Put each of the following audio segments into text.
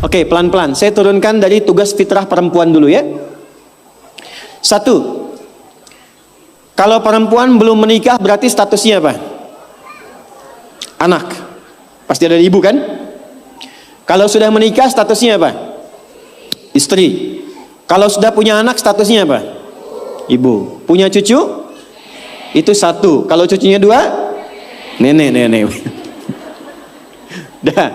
Oke, pelan-pelan. Saya turunkan dari tugas fitrah perempuan dulu ya. 1. Kalau perempuan belum menikah berarti statusnya apa? Anak. Pasti ada ibu kan? Kalau sudah menikah statusnya apa? Istri. Kalau sudah punya anak statusnya apa? Ibu. Punya cucu? Itu 1. Kalau cucunya 2? Nenek. Dah.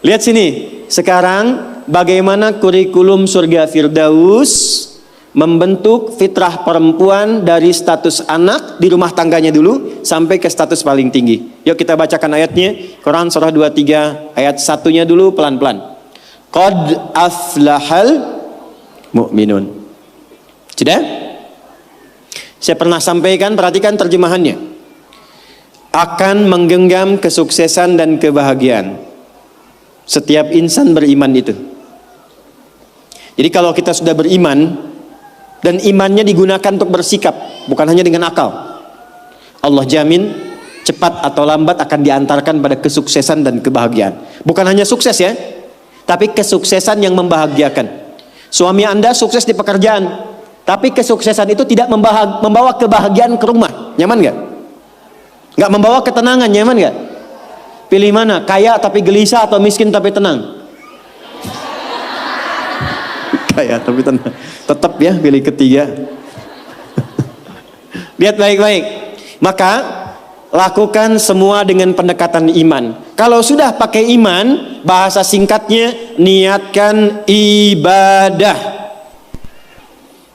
Lihat sini. Sekarang bagaimana kurikulum surga Firdaus membentuk fitrah perempuan dari status anak di rumah tangganya dulu sampai ke status paling tinggi. Yuk kita bacakan ayatnya. Quran surah 23 ayat 1-nya dulu pelan-pelan. Qad aflahal mu'minun. Sudah? Saya pernah sampaikan, perhatikan terjemahannya. Akan menggenggam kesuksesan dan kebahagiaan. Setiap insan beriman itu. Jadi kalau kita sudah beriman dan imannya digunakan untuk bersikap, bukan hanya dengan akal, Allah jamin cepat atau lambat akan diantarkan pada kesuksesan dan kebahagiaan. Bukan hanya sukses ya, tapi kesuksesan yang membahagiakan. Suami Anda sukses di pekerjaan, tapi kesuksesan itu tidak membawa kebahagiaan ke rumah. Nyaman gak? Gak membawa ketenangan, nyaman gak? Pilih mana? Kaya tapi gelisah atau miskin tapi tenang? Kaya tapi tenang. Tetap ya pilih ketiga. Lihat baik-baik. Maka lakukan semua dengan pendekatan iman. Kalau sudah pakai iman, bahasa singkatnya niatkan ibadah.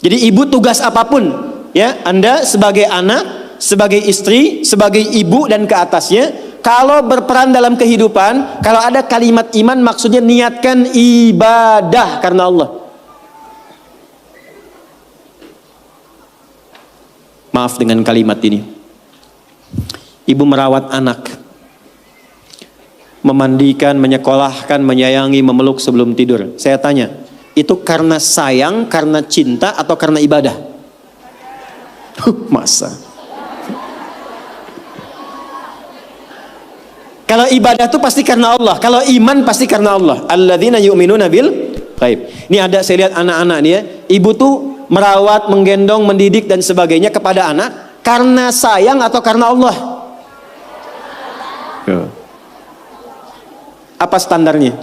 Jadi ibu tugas apapun, ya, Anda sebagai anak, sebagai istri, sebagai ibu dan ke atasnya, kalau berperan dalam kehidupan, kalau ada kalimat iman maksudnya niatkan ibadah karena Allah. Maaf dengan kalimat ini. Ibu merawat anak, memandikan, menyekolahkan, menyayangi, memeluk sebelum tidur. Saya tanya, itu karena sayang, karena cinta, atau karena ibadah? Masa? Kalau ibadah itu pasti karena Allah. Kalau iman pasti karena Allah. Alladzina yu'minuna bil ghaib. Ini ada, saya lihat anak-anak nih ya. Ibu tuh merawat, menggendong, mendidik dan sebagainya kepada anak karena sayang atau karena Allah? Apa standarnya?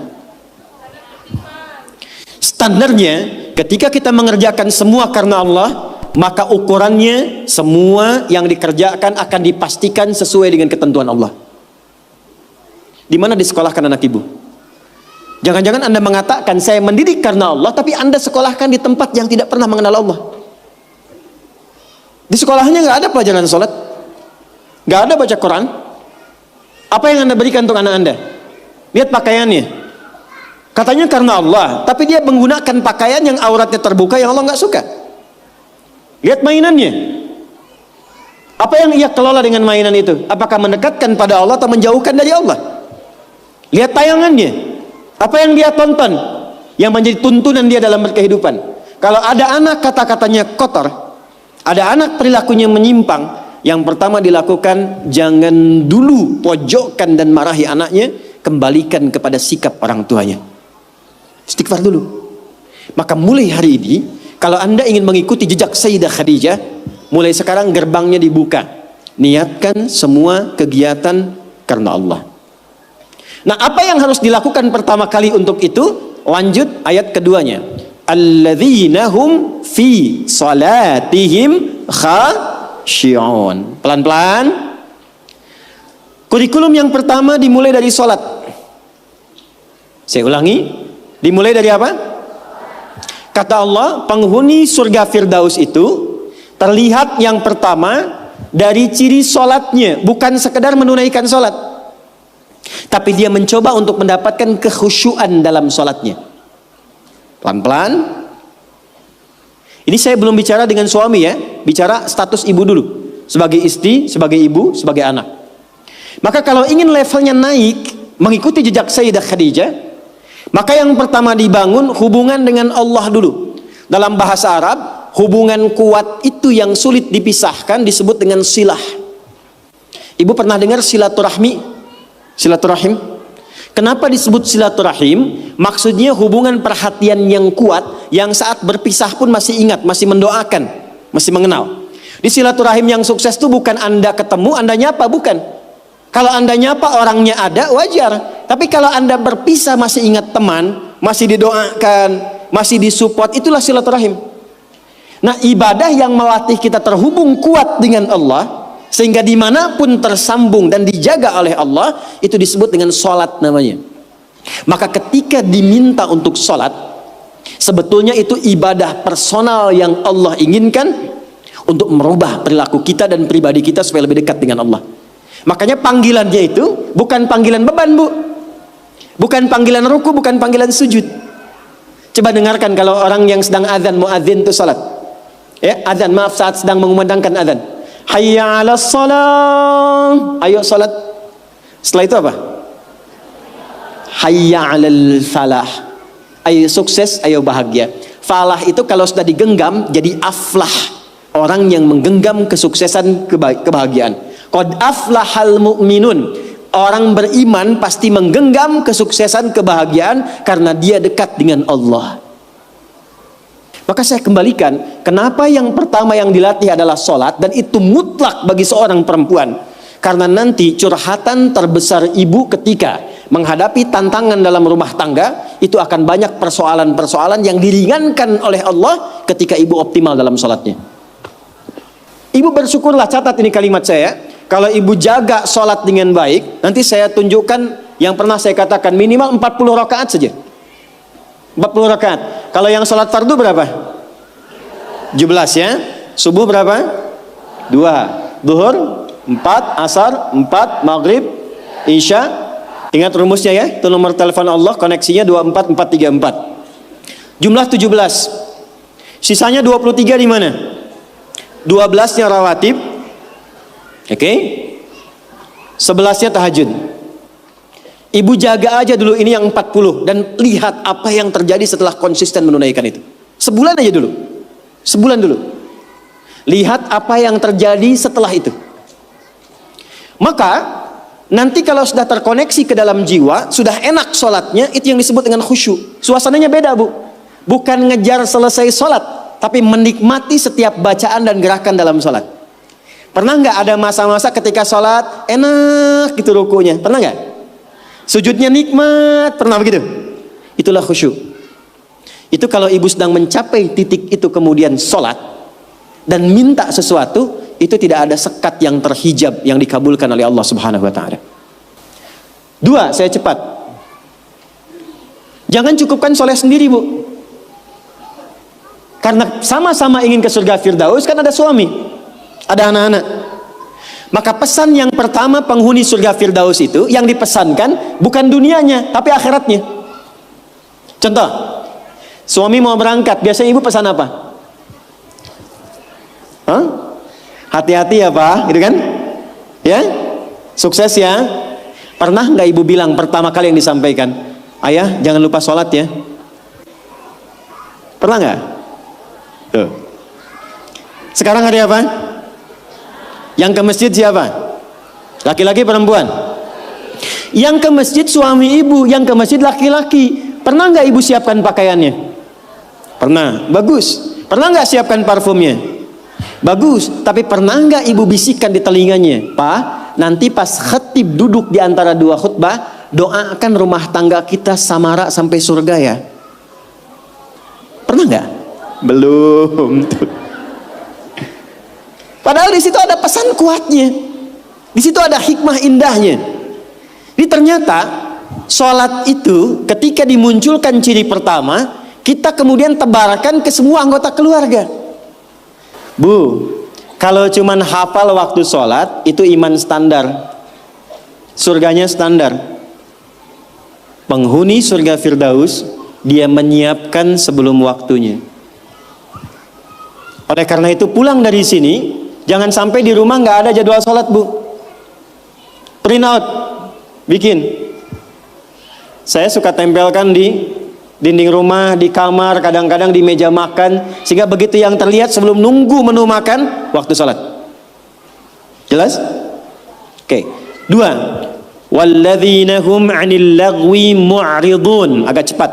Standarnya ketika kita mengerjakan semua karena Allah, maka ukurannya semua yang dikerjakan akan dipastikan sesuai dengan ketentuan Allah. Di mana disekolahkan anak ibu? Jangan-jangan Anda mengatakan saya mendidik karena Allah, tapi Anda sekolahkan di tempat yang tidak pernah mengenal Allah. Di sekolahnya nggak ada pelajaran sholat, nggak ada baca Quran. Apa yang Anda berikan untuk anak Anda? Lihat pakaiannya. Katanya karena Allah, tapi dia menggunakan pakaian yang auratnya terbuka yang Allah nggak suka. Lihat mainannya. Apa yang ia kelola dengan mainan itu? Apakah mendekatkan pada Allah atau menjauhkan dari Allah? Lihat tayangannya. Apa yang dia tonton yang menjadi tuntunan dia dalam berkehidupan. Kalau ada anak kata-katanya kotor, ada anak perilakunya menyimpang, yang pertama dilakukan, jangan dulu pojokkan dan marahi anaknya, kembalikan kepada sikap orang tuanya. Istighfar dulu. Maka mulai hari ini, kalau Anda ingin mengikuti jejak Sayyidah Khadijah, mulai sekarang gerbangnya dibuka. Niatkan semua kegiatan karena Allah. Nah, apa yang harus dilakukan pertama kali untuk itu? Lanjut ayat keduanya. Alladzina hum fi salatihim khashi'un. Pelan-pelan. Kurikulum yang pertama dimulai dari salat. Saya ulangi, dimulai dari apa? Kata Allah, penghuni surga Firdaus itu terlihat yang pertama dari ciri salatnya, bukan sekedar menunaikan salat, tapi dia mencoba untuk mendapatkan kekhusyuan dalam sholatnya. Pelan-pelan. Ini saya belum bicara dengan suami ya, bicara status ibu dulu. Sebagai istri, sebagai ibu, sebagai anak. Maka kalau ingin levelnya naik, mengikuti jejak Sayyidah Khadijah, maka yang pertama dibangun hubungan dengan Allah dulu. Dalam bahasa Arab, hubungan kuat itu yang sulit dipisahkan disebut dengan silah. Ibu pernah dengar silaturahmi? Silaturahim. Kenapa disebut silaturahim? Maksudnya hubungan perhatian yang kuat, yang saat berpisah pun masih ingat, masih mendoakan, masih mengenal. Di silaturahim yang sukses itu bukan Anda ketemu, Anda nyapa, bukan. Kalau Anda nyapa orangnya ada, wajar. Tapi kalau Anda berpisah masih ingat teman, masih didoakan, masih disupport, itulah silaturahim. Nah, ibadah yang melatih kita terhubung kuat dengan Allah, sehingga dimanapun tersambung dan dijaga oleh Allah, itu disebut dengan sholat namanya. Maka ketika diminta untuk sholat, sebetulnya itu ibadah personal yang Allah inginkan untuk merubah perilaku kita dan pribadi kita supaya lebih dekat dengan Allah. Makanya panggilannya itu bukan panggilan beban, Bu. Bukan panggilan ruku, bukan panggilan sujud. Coba dengarkan kalau orang yang sedang azan, muadzin itu sholat. Ya, azan, maaf, saat sedang mengumandangkan azan. Hayya 'alas shalah. Ayo salat. Setelah itu apa? Hayya 'alal falah. Ayo sukses, ayo bahagia. Falah itu kalau sudah digenggam jadi aflah. Orang yang menggenggam kesuksesan, kebahagiaan. Qad aflahal mu'minun. Orang beriman pasti menggenggam kesuksesan, kebahagiaan karena dia dekat dengan Allah. Maka saya kembalikan, kenapa yang pertama yang dilatih adalah sholat, dan itu mutlak bagi seorang perempuan. Karena nanti curhatan terbesar ibu ketika menghadapi tantangan dalam rumah tangga, itu akan banyak persoalan-persoalan yang diringankan oleh Allah ketika ibu optimal dalam sholatnya. Ibu bersyukurlah, catat ini kalimat saya, kalau ibu jaga sholat dengan baik, nanti saya tunjukkan yang pernah saya katakan, minimal 40 rakaat saja. 40 rakaat. Kalau yang sholat fardu berapa? 17 ya. Subuh berapa? 2. Duhur 4, asar 4, maghrib, isya. Ingat rumusnya ya. Itu nomor telepon Allah, koneksinya 24434. Jumlah 17. Sisanya 23 di mana? 12-nya rawatib. Oke. 11-nya tahajud. Ibu jaga aja dulu ini yang 40 dan lihat apa yang terjadi setelah konsisten menunaikan itu. Sebulan aja dulu. Sebulan dulu. Lihat apa yang terjadi setelah itu. Maka nanti kalau sudah terkoneksi ke dalam jiwa, sudah enak sholatnya, itu yang disebut dengan khusyuk. Suasananya beda, Bu. Bukan ngejar selesai sholat, tapi menikmati setiap bacaan dan gerakan dalam sholat. Pernah nggak ada masa-masa ketika sholat enak gitu rukunya? Pernah nggak? Sujudnya nikmat, pernah begitu? Itulah khusyuk. Itu kalau ibu sedang mencapai titik itu kemudian sholat dan minta sesuatu, itu tidak ada sekat yang terhijab yang dikabulkan oleh Allah Subhanahu wa Ta'ala. 2, saya cepat. Jangan cukupkan soleh sendiri, Bu. Karena sama-sama ingin ke surga Firdaus, kan ada suami, ada anak-anak. Maka pesan yang pertama penghuni surga Firdaus itu yang dipesankan bukan dunianya tapi akhiratnya. Contoh, suami mau berangkat, biasanya ibu pesan apa? Hati-hati ya Pak, gitu kan? Ya, sukses ya. Pernah nggak ibu bilang pertama kali yang disampaikan, ayah jangan lupa sholat ya? Pernah nggak? Tuh. Sekarang hari apa? Yang ke masjid siapa? Laki-laki perempuan? Yang ke masjid suami ibu, yang ke masjid laki-laki. Pernah nggak ibu siapkan pakaiannya? Pernah, bagus. Pernah nggak siapkan parfumnya? Bagus. Tapi pernah nggak ibu bisikkan di telinganya, Pak, nanti pas khatib duduk di antara dua khutbah, doakan rumah tangga kita samara sampai surga ya? Pernah nggak? Belum. Padahal di situ ada pesan kuatnya, di situ ada hikmah indahnya. Jadi ternyata sholat itu ketika dimunculkan ciri pertama, kita kemudian tebarkan ke semua anggota keluarga. Bu, kalau cuman hafal waktu sholat itu iman standar, surganya standar. Penghuni surga Firdaus dia menyiapkan sebelum waktunya. Oleh karena itu pulang dari sini, jangan sampai di rumah nggak ada jadwal sholat, Bu. Print out, bikin. Saya suka tempelkan di dinding rumah, di kamar, kadang-kadang di meja makan, sehingga begitu yang terlihat sebelum nunggu menu makan, waktu sholat. Jelas? Oke. 2, Walladzina hum 'anil lagwi mu'ridun. Agak cepat.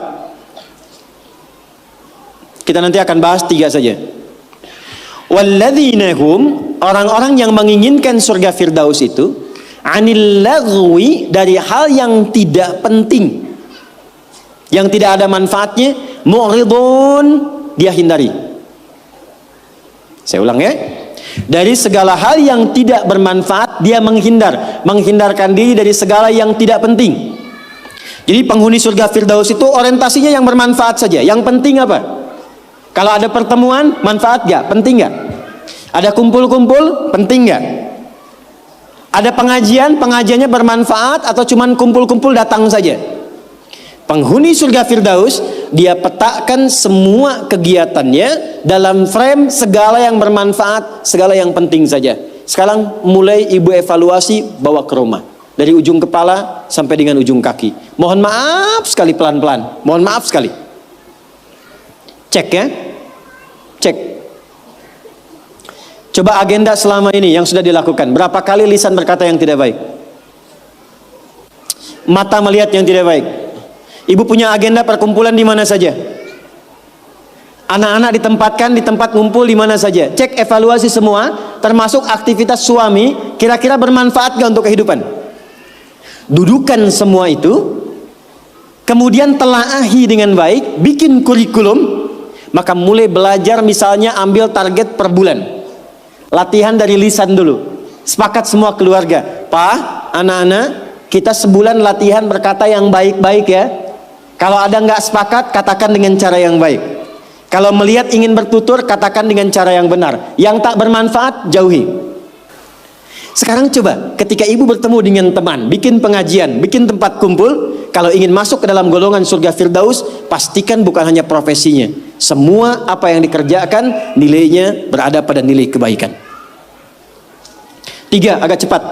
Kita nanti akan bahas 3 saja. Walladzina hum, orang-orang yang menginginkan surga Firdaus itu, 'anil lagwi, dari hal yang tidak penting, yang tidak ada manfaatnya, mu'ridun, dia hindari. Saya ulang ya. Dari segala hal yang tidak bermanfaat dia menghindarkan diri dari segala yang tidak penting. Jadi penghuni surga Firdaus itu orientasinya yang bermanfaat saja. Yang penting apa? Kalau ada pertemuan, manfaat gak? Penting gak? Ada kumpul-kumpul, penting gak? Ada pengajiannya bermanfaat atau cuman kumpul-kumpul datang saja? Penghuni surga Firdaus, dia petakan semua kegiatannya dalam frame segala yang bermanfaat, segala yang penting saja. Sekarang mulai ibu evaluasi, bawa ke rumah. Dari ujung kepala sampai dengan ujung kaki. Mohon maaf sekali, pelan-pelan. Mohon maaf sekali. Cek ya. Cek. Coba agenda selama ini yang sudah dilakukan. Berapa kali lisan berkata yang tidak baik? Mata melihat yang tidak baik. Ibu punya agenda perkumpulan di mana saja? Anak-anak ditempatkan di tempat ngumpul di mana saja? Cek evaluasi semua, termasuk aktivitas suami, kira-kira bermanfaat gak untuk kehidupan? Dudukan semua itu, kemudian telaahi dengan baik, bikin kurikulum, maka mulai belajar, misalnya ambil target per bulan. Latihan dari lisan dulu. Sepakat semua keluarga, Pak, anak-anak, kita sebulan latihan berkata yang baik-baik ya. Kalau ada nggak sepakat, katakan dengan cara yang baik. Kalau melihat ingin bertutur, katakan dengan cara yang benar. Yang tak bermanfaat, jauhi. Sekarang coba, ketika ibu bertemu dengan teman, bikin pengajian, bikin tempat kumpul, kalau ingin masuk ke dalam golongan surga Firdaus, pastikan bukan hanya profesinya. Semua apa yang dikerjakan, nilainya berada pada nilai kebaikan. 3, agak cepat.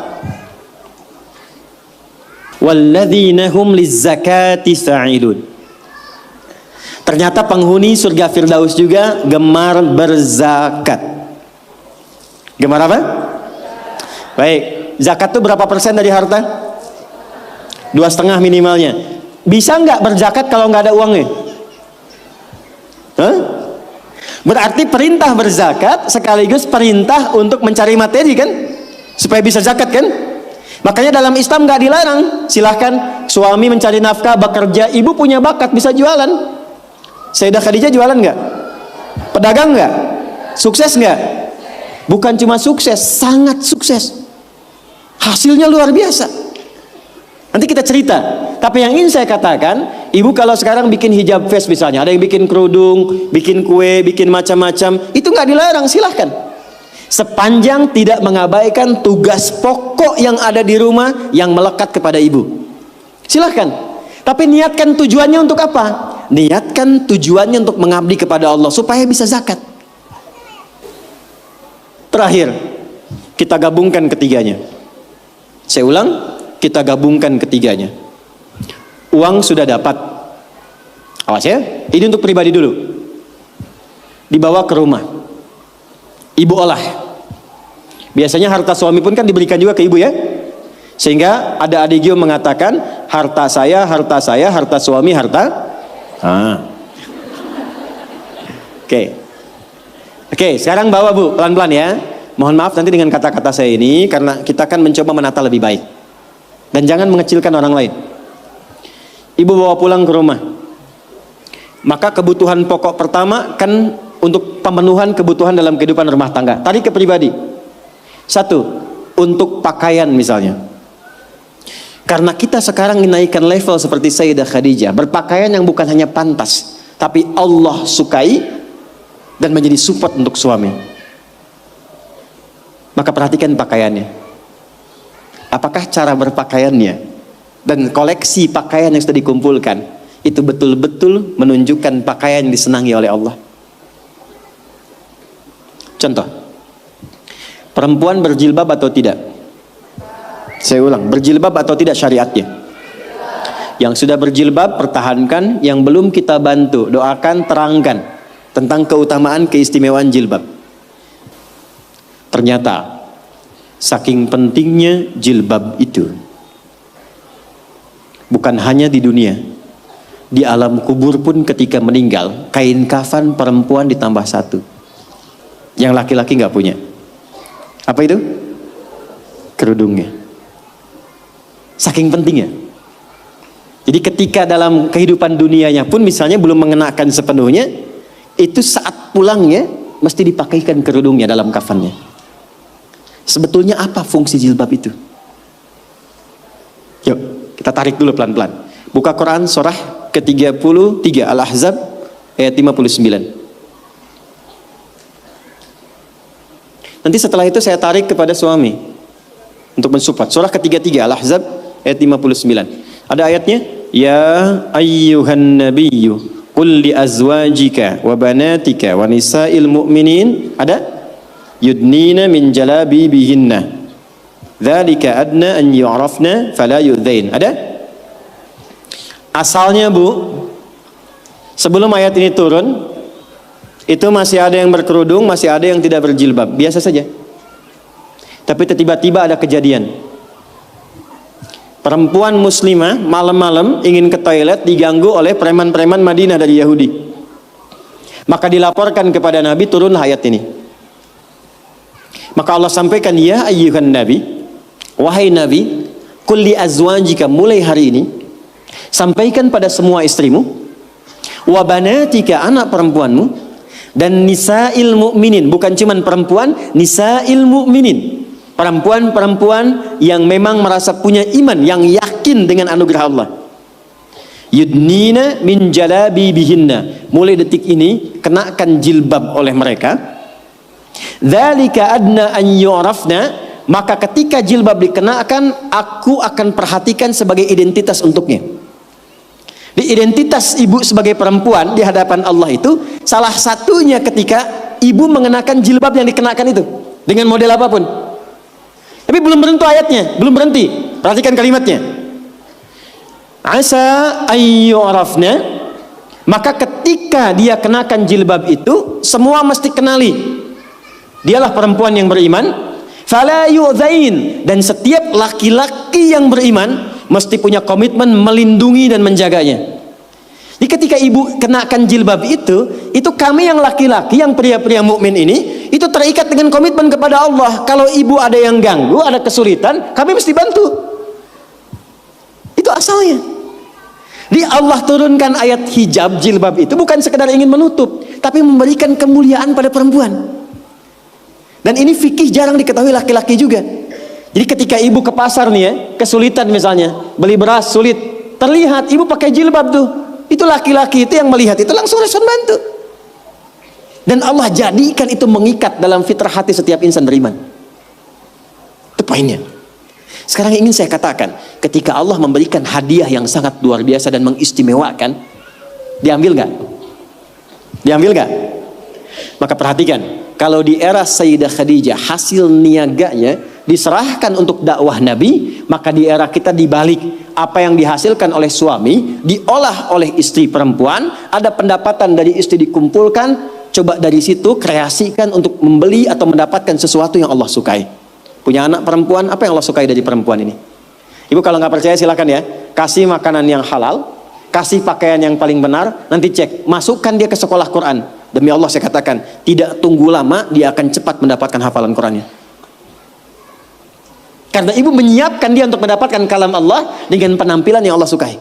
Walladzina hum lizzakati fa'ilun. Ternyata penghuni surga Firdaus juga gemar berzakat. Gemar apa? Baik, zakat itu berapa persen dari harta? 2,5 minimalnya. Bisa nggak berzakat kalau nggak ada uangnya? Hah? Berarti perintah berzakat sekaligus perintah untuk mencari materi kan? Supaya bisa zakat kan? Makanya dalam Islam nggak dilarang. Silahkan suami mencari nafkah, bekerja. Ibu punya bakat, bisa jualan. Sayyidah Khadijah jualan nggak? Pedagang nggak? Sukses nggak? Bukan cuma sukses, sangat sukses. Hasilnya luar biasa. Nanti kita cerita. Tapi yang ingin saya katakan, ibu kalau sekarang bikin hijab face misalnya, ada yang bikin kerudung, bikin kue, bikin macam-macam, itu nggak dilarang, silahkan. Sepanjang tidak mengabaikan tugas pokok yang ada di rumah yang melekat kepada ibu, silahkan. Tapi niatkan tujuannya untuk apa? Niatkan tujuannya untuk mengabdi kepada Allah supaya bisa zakat. Terakhir, kita gabungkan ketiganya. Saya ulang, kita gabungkan ketiganya. Uang sudah dapat. Awas ya, ini untuk pribadi dulu. Dibawa ke rumah, ibu olah. Biasanya harta suami pun kan diberikan juga ke ibu ya. Sehingga ada adigio mengatakan, harta saya, harta suami, harta. Oke, sekarang bawa bu, pelan-pelan ya. Mohon maaf nanti dengan kata-kata saya ini, karena kita akan mencoba menata lebih baik. Dan jangan mengecilkan orang lain. Ibu bawa pulang ke rumah. Maka kebutuhan pokok pertama kan untuk pemenuhan kebutuhan dalam kehidupan rumah tangga. Tarik ke pribadi. 1, untuk pakaian misalnya. Karena kita sekarang menaikkan level seperti Sayyidah Khadijah, berpakaian yang bukan hanya pantas, tapi Allah sukai dan menjadi support untuk suami. Maka perhatikan pakaiannya. Apakah cara berpakaiannya dan koleksi pakaian yang sudah dikumpulkan itu betul-betul menunjukkan pakaian yang disenangi oleh Allah? Contoh, perempuan berjilbab atau tidak? Saya ulang, berjilbab atau tidak syariatnya? Yang sudah berjilbab pertahankan, yang belum kita bantu, doakan, terangkan tentang keutamaan keistimewaan jilbab. Ternyata saking pentingnya jilbab itu, Bukan hanya di dunia, di alam kubur pun ketika meninggal, kain kafan perempuan ditambah satu. Yang laki-laki nggak punya. Apa itu? Kerudungnya. Saking pentingnya. Jadi ketika dalam kehidupan dunianya pun misalnya belum mengenakan sepenuhnya, itu saat pulangnya mesti dipakaikan kerudungnya dalam kafannya. Sebetulnya apa fungsi jilbab itu? Yuk, kita tarik dulu pelan-pelan. Buka Quran surah ke-33 Al-Ahzab ayat 59. Nanti setelah itu saya tarik kepada suami untuk mensupport. Surah ke-33 Al-Ahzab ayat 59. Ada ayatnya, ya ayyuhan nabiyyu qul li azwajika wa banatika wa nisa'il mu'minin, ada yudnina min jalabibihinna dzalika adna an yu'rafna fala yudzain. Ada? Asalnya Bu, sebelum ayat ini turun, itu masih ada yang berkerudung, masih ada yang tidak berjilbab, biasa saja. Tapi tiba-tiba ada kejadian. Perempuan muslimah malam-malam ingin ke toilet, diganggu oleh preman-preman Madinah dari Yahudi. Maka dilaporkan kepada Nabi, turunlah ayat ini. Maka Allah sampaikan, ya ayyuhan nabi, wahai Nabi, qul li azwajika, mulai hari ini sampaikan pada semua istrimu, wa banatika, anak perempuanmu, dan nisa'il mu'minin, bukan cuman perempuan, nisa'il mu'minin, perempuan-perempuan yang memang merasa punya iman, yang yakin dengan anugerah Allah. Yudnina min jalabibihinna, mulai detik ini kenakan jilbab oleh mereka. Dzalika adna an yu'rafna, maka ketika jilbab dikenakan, aku akan perhatikan sebagai identitas untuknya. Di identitas ibu sebagai perempuan di hadapan Allah itu salah satunya ketika ibu mengenakan jilbab yang dikenakan itu dengan model apapun. Tapi belum berhenti ayatnya, belum berhenti. Perhatikan kalimatnya. Asa ayyurafna, maka ketika dia kenakan jilbab itu, semua mesti kenali dialah perempuan yang beriman. Fala yu'zain, dan setiap laki-laki yang beriman mesti punya komitmen melindungi dan menjaganya. Jadi ketika ibu kenakan jilbab itu kami yang laki-laki, yang pria-pria mukmin ini, itu terikat dengan komitmen kepada Allah. Kalau ibu ada yang ganggu, ada kesulitan, kami mesti bantu. Itu asalnya. Di Allah turunkan ayat hijab, jilbab itu bukan sekedar ingin menutup, tapi memberikan kemuliaan pada perempuan. Dan ini fikih jarang diketahui laki-laki juga. Jadi ketika ibu ke pasar nih ya, kesulitan misalnya, beli beras sulit, terlihat ibu pakai jilbab tuh, itu laki-laki itu yang melihat itu langsung respon bantu. Dan Allah jadikan itu mengikat dalam fitrah hati setiap insan beriman. Itu poinnya. Sekarang ingin saya katakan, ketika Allah memberikan hadiah yang sangat luar biasa dan mengistimewakan, diambil nggak? Diambil nggak? Maka perhatikan, kalau di era Sayyidah Khadijah hasil niaganya diserahkan untuk dakwah Nabi, maka di era kita dibalik, apa yang dihasilkan oleh suami diolah oleh istri perempuan, ada pendapatan dari istri dikumpulkan, coba dari situ kreasikan untuk membeli atau mendapatkan sesuatu yang Allah sukai. Punya anak perempuan, apa yang Allah sukai dari perempuan ini? Ibu kalau nggak percaya silakan ya, kasih makanan yang halal, kasih pakaian yang paling benar, nanti cek, masukkan dia ke sekolah Quran. Demi Allah saya katakan, tidak tunggu lama dia akan cepat mendapatkan hafalan Qurannya. Karena ibu menyiapkan dia untuk mendapatkan kalam Allah dengan penampilan yang Allah sukai.